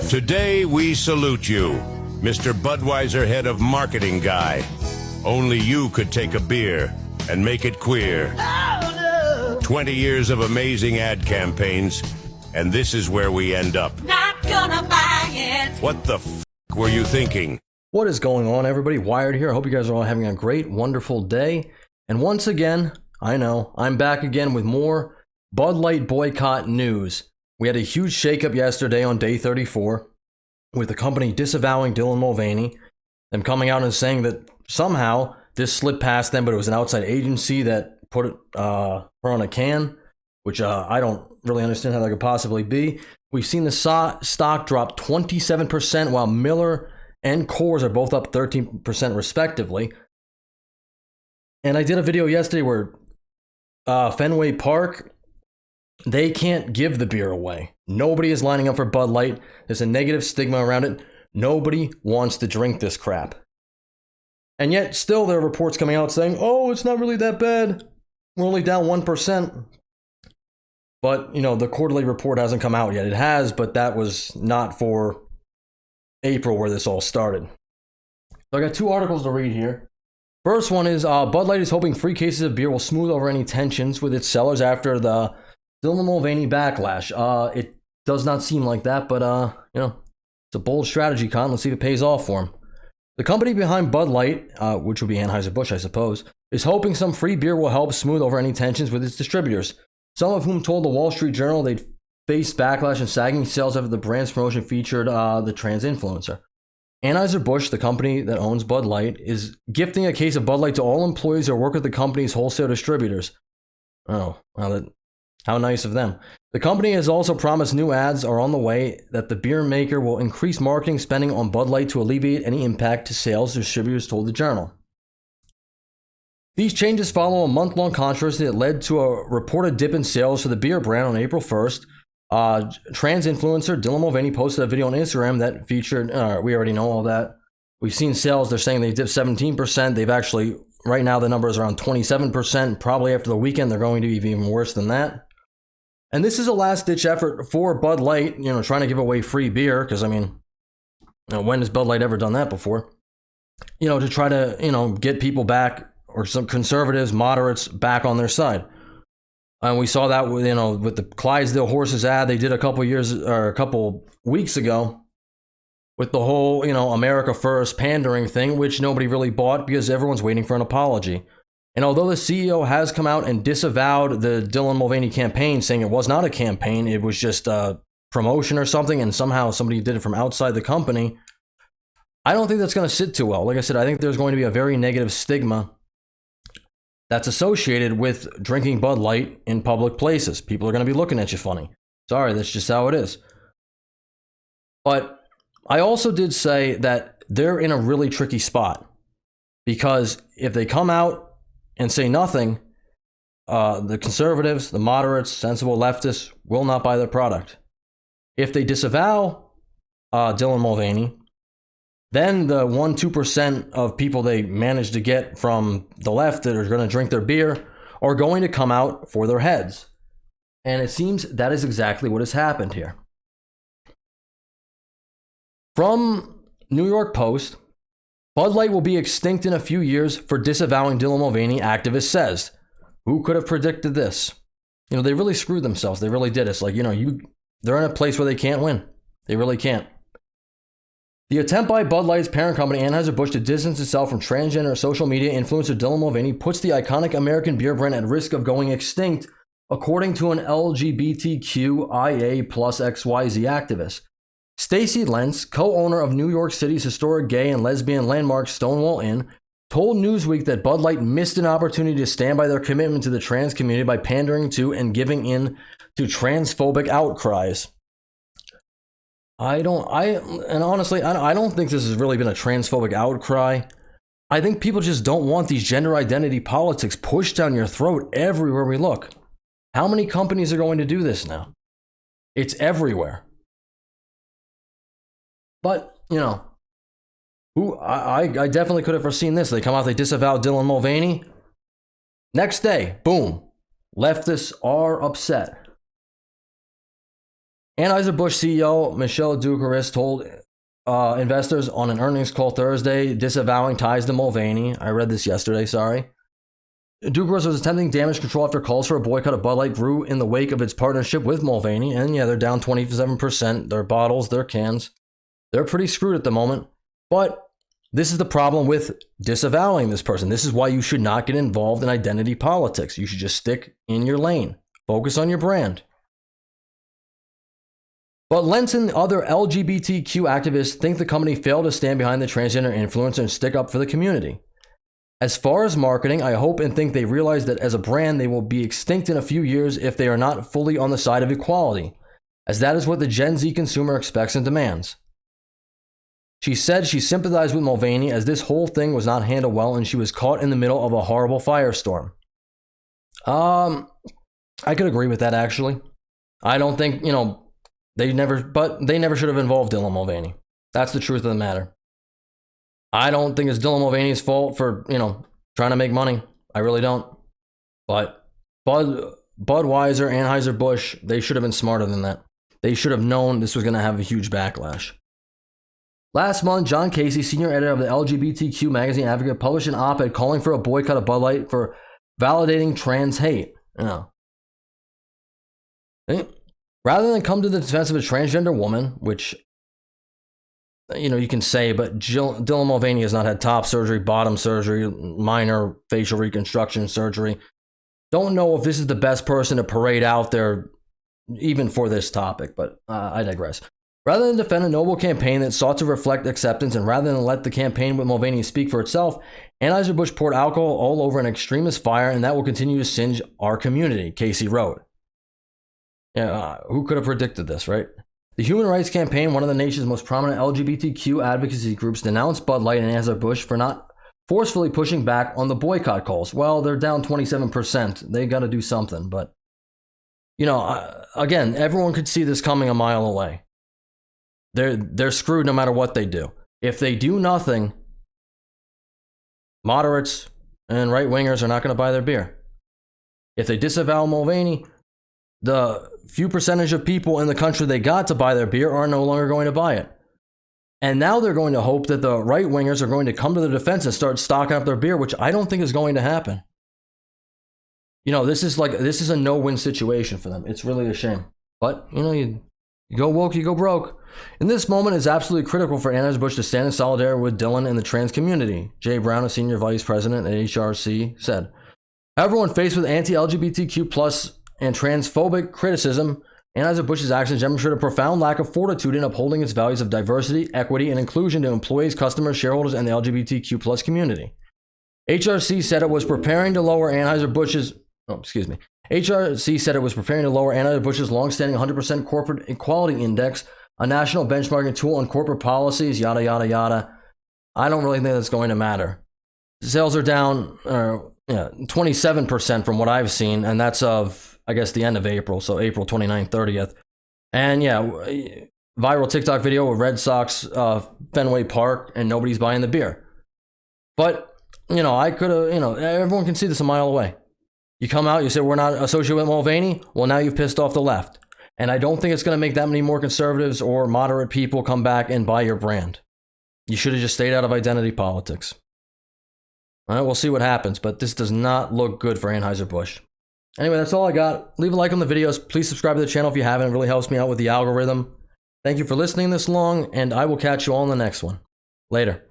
Today we salute you, Mr. Budweiser head of marketing guy. Only you could take a beer and make it queer. 20 years of amazing ad campaigns, and this is where we end up. Not gonna buy it. What the were you thinking? What is going on, everybody? Wired here. I hope you guys are all having a great, wonderful day. And once again, I know, I'm back again with more Bud Light boycott news. We had a huge shakeup yesterday on day 34 with the company disavowing Dylan Mulvaney, them coming out and saying that somehow this slipped past them, but it was an outside agency that put her on a can, which I don't really understand how that could possibly be. We've seen the stock drop 27%, while Miller and Coors are both up 13% respectively. And I did a video yesterday where Fenway Park, they can't give the beer away. Nobody is lining up for Bud Light. There's a negative stigma around it. Nobody wants to drink this crap. And yet still there are reports coming out saying, oh, it's not really that bad. We're only down 1%. But, you know, the quarterly report hasn't come out yet. It has, but that was not for April where this all started. So I got two articles to read here. First one is Bud Light is hoping free cases of beer will smooth over any tensions with its sellers after the Dylan Mulvaney backlash. It does not seem like that, but you know, it's a bold strategy, Con. Let's see if it pays off for him. The company behind Bud Light, which would be Anheuser-Busch, I suppose, is hoping some free beer will help smooth over any tensions with its distributors, some of whom told the Wall Street Journal they'd faced backlash and sagging sales after the brand's promotion featured the trans influencer. Anheuser-Busch, the company that owns Bud Light, is gifting a case of Bud Light to all employees who work with the company's wholesale distributors. Oh, well, how nice of them. The company has also promised new ads are on the way, that the beer maker will increase marketing spending on Bud Light to alleviate any impact to sales, distributors told the Journal. These changes follow a month-long controversy that led to a reported dip in sales for the beer brand on April 1st. Trans influencer Dylan Mulvaney posted a video on Instagram that featured, we already know all that. We've seen sales, they're saying they dipped 17%. They've actually, right now the number is around 27%. Probably after the weekend, they're going to be even worse than that. And this is a last-ditch effort for Bud Light, you know, trying to give away free beer, because, I mean, you know, when has Bud Light ever done that before? You know, to try to, you know, get people back, or some conservatives, moderates, back on their side. And we saw that, with, you know, with the Clydesdale horses ad they did a couple weeks ago, with the whole, you know, America First pandering thing, which nobody really bought because everyone's waiting for an apology. And although the CEO has come out and disavowed the Dylan Mulvaney campaign, saying it was not a campaign, it was just a promotion or something, and somehow somebody did it from outside the company, I don't think that's going to sit too well. Like I said, I think there's going to be a very negative stigma that's associated with drinking Bud Light in public places. People are going to be looking at you funny. Sorry, that's just how it is. But I also did say that they're in a really tricky spot, because if they come out and say nothing, the conservatives, the moderates, sensible leftists will not buy their product. If they disavow Dylan Mulvaney, then the 1-2% of people they manage to get from the left that are going to drink their beer are going to come out for their heads. And it seems that is exactly what has happened here. From New York Post, Bud Light will be extinct in a few years for disavowing Dylan Mulvaney, activist says. Who could have predicted this? You know, they really screwed themselves. They really did. It's like, you know, they're in a place where they can't win. They really can't. The attempt by Bud Light's parent company, Anheuser-Busch, to distance itself from transgender social media influencer Dylan Mulvaney puts the iconic American beer brand at risk of going extinct, according to an LGBTQIA plus XYZ activist. Stacy Lentz, co-owner of New York City's historic gay and lesbian landmark Stonewall Inn, told Newsweek that Bud Light missed an opportunity to stand by their commitment to the trans community by pandering to and giving in to transphobic outcries. Honestly, I don't think this has really been a transphobic outcry. I think people just don't want these gender identity politics pushed down your throat everywhere we look. How many companies are going to do this now? It's everywhere. But, you know, I definitely could have foreseen this. They come out, they disavow Dylan Mulvaney. Next day, boom, leftists are upset. Anheuser-Busch CEO Michelle Ducaris told investors on an earnings call Thursday, disavowing ties to Mulvaney. I read this yesterday, sorry. Ducaris was attempting damage control after calls for a boycott of Bud Light grew in the wake of its partnership with Mulvaney. And yeah, they're down 27%. Their bottles, their cans. They're pretty screwed at the moment. But this is the problem with disavowing this person. This is why you should not get involved in identity politics. You should just stick in your lane. Focus on your brand. But Lentz and other LGBTQ activists think the company failed to stand behind the transgender influencer and stick up for the community. As far as marketing, I hope and think they realize that as a brand, they will be extinct in a few years if they are not fully on the side of equality, as that is what the Gen Z consumer expects and demands. She said she sympathized with Mulvaney as this whole thing was not handled well and she was caught in the middle of a horrible firestorm. I could agree with that, actually. I don't think, they never should have involved Dylan Mulvaney. That's the truth of the matter. I don't think it's Dylan Mulvaney's fault for, trying to make money. I really don't. But Budweiser, Anheuser-Busch, they should have been smarter than that. They should have known this was going to have a huge backlash. Last month, John Casey, senior editor of the LGBTQ magazine Advocate, published an op-ed calling for a boycott of Bud Light for validating trans hate. Rather than come to the defense of a transgender woman, which, you can say, but Dylan Mulvaney has not had top surgery, bottom surgery, minor facial reconstruction surgery. Don't know if this is the best person to parade out there even for this topic, but I digress. Rather than defend a noble campaign that sought to reflect acceptance and rather than let the campaign with Mulvaney speak for itself, Anheuser-Busch poured alcohol all over an extremist fire and that will continue to singe our community, Casey wrote. Who could have predicted this, right? The Human Rights Campaign, one of the nation's most prominent LGBTQ advocacy groups, denounced Bud Light and Anheuser-Busch for not forcefully pushing back on the boycott calls. Well, they're down 27%. They got to do something. But, again, everyone could see this coming a mile away. They're screwed no matter what they do. If they do nothing, moderates and right-wingers are not going to buy their beer. If they disavow Mulvaney, the few percentage of people in the country they got to buy their beer are no longer going to buy it. And now they're going to hope that the right-wingers are going to come to their defense and start stocking up their beer, which I don't think is going to happen. This is a no-win situation for them. It's really a shame. But, you go woke, you go broke. In this moment, it's absolutely critical for Anheuser-Busch to stand in solidarity with Dylan and the trans community, Jay Brown, a senior vice president at HRC, said. However, when faced with anti-LGBTQ plus and transphobic criticism, Anheuser-Busch's actions demonstrate a profound lack of fortitude in upholding its values of diversity, equity, and inclusion to employees, customers, shareholders, and the LGBTQ plus community. HRC said it was preparing to lower Anheuser-Busch's long-standing 100% corporate equality index, a national benchmarking tool on corporate policies, yada, yada, yada. I don't really think that's going to matter. Sales are down 27% from what I've seen, and that's of, I guess, the end of April, so April 29th, 30th. And viral TikTok video with Red Sox Fenway Park, and nobody's buying the beer. But, I could have, everyone can see this a mile away. You come out, you say, we're not associated with Mulvaney. Well, now you've pissed off the left. And I don't think it's going to make that many more conservatives or moderate people come back and buy your brand. You should have just stayed out of identity politics. All right, we'll see what happens, but this does not look good for Anheuser-Busch. Anyway, that's all I got. Leave a like on the videos. Please subscribe to the channel if you haven't. It really helps me out with the algorithm. Thank you for listening this long, and I will catch you all in the next one. Later.